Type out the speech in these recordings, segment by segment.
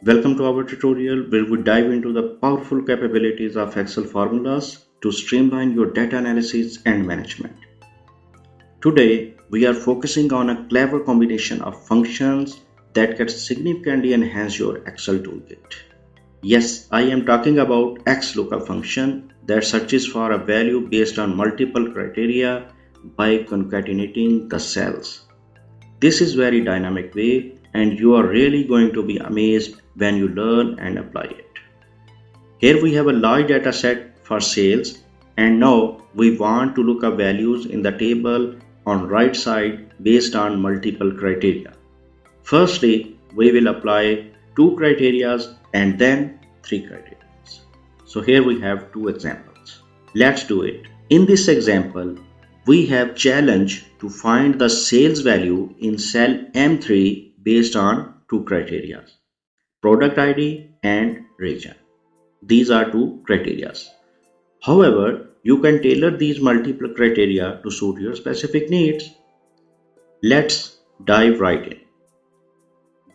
Welcome to our tutorial where we dive into the powerful capabilities of Excel formulas to streamline your data analysis and management. Today, we are focusing on a clever combination of functions that can significantly enhance your Excel toolkit. Yes, I am talking about XLOOKUP function that searches for a value based on multiple criteria by concatenating the cells. This is very dynamic way and you are really going to be amazed when you learn and apply it. Here we have a large data set for sales and now we want to look up values in the table on right side based on multiple criteria. Firstly, we will apply two criteria and then three criteria. So here we have two examples. Let's do it. In this example, we have challenge to find the sales value in cell M3 based on two criteria, product ID and region. These are two criteria. However, you can tailor these multiple criteria to suit your specific needs. Let's dive right in.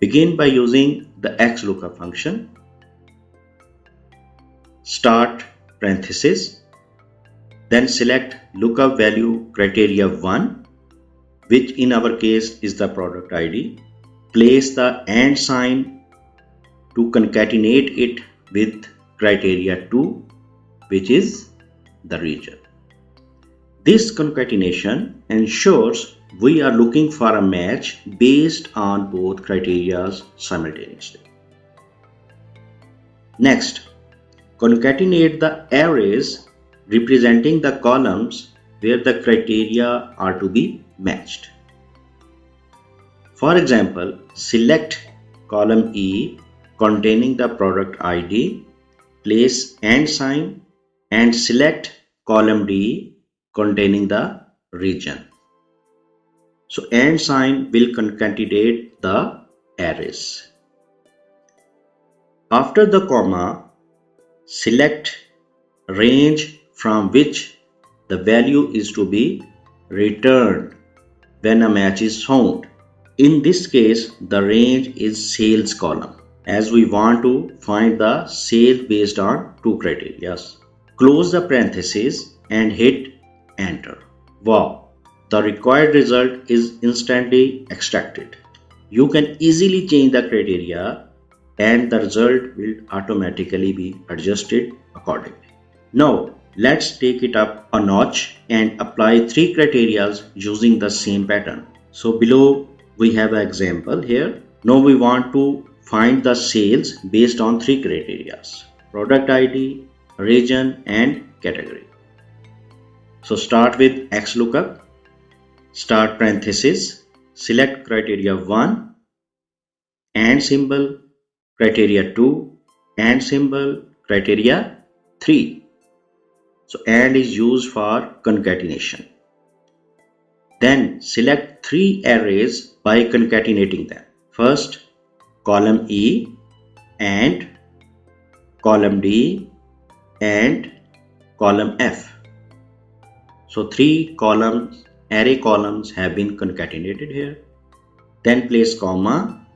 Begin by using the XLOOKUP function. Start parenthesis. Then select lookup value criteria 1, which in our case is the product ID. Place the and sign to concatenate it with criteria 2, which is the region. This concatenation ensures we are looking for a match based on both criteria simultaneously. Next, concatenate the arrays representing the columns where the criteria are to be matched. For example, select column E containing the product ID, place and sign and select column D containing the region. So and sign will concatenate the arrays. After the comma, select range from which the value is to be returned when a match is found. In this case, the range is sales column as we want to find the sales based on two criteria. Close the parenthesis and hit enter. Wow, the required result is instantly extracted. You can easily change the criteria and the result will automatically be adjusted accordingly. Now, let's take it up a notch and apply three criteria using the same pattern. So below we have an example here. Now we want to find the sales based on three criteria: product ID, region and category. So start with XLOOKUP, start parenthesis, select criteria 1 and symbol, criteria 2 and symbol, criteria 3. So and is used for concatenation. Then select three arrays by concatenating them. First, column E and column D and column F. So three array columns have been concatenated here. Then place comma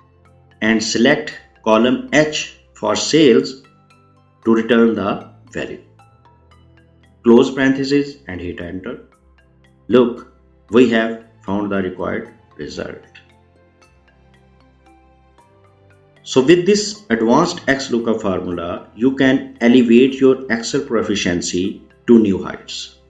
and select column H for sales to return the value. Close parenthesis and hit enter. Look, we have found the required result. So with this advanced XLOOKUP formula, you can elevate your Excel proficiency to new heights.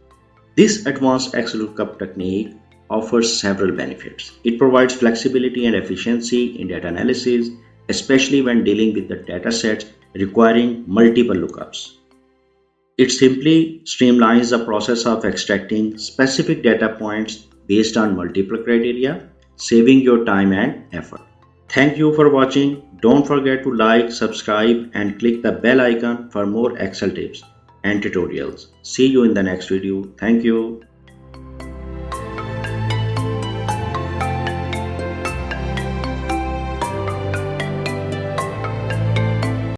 This advanced XLOOKUP technique offers several benefits. It provides flexibility and efficiency in data analysis, especially when dealing with the data sets requiring multiple lookups. It simply streamlines the process of extracting specific data points based on multiple criteria, saving your time and effort. Thank you for watching. Don't forget to like, subscribe and click the bell icon for more Excel tips and tutorials. See you in the next video. Thank you.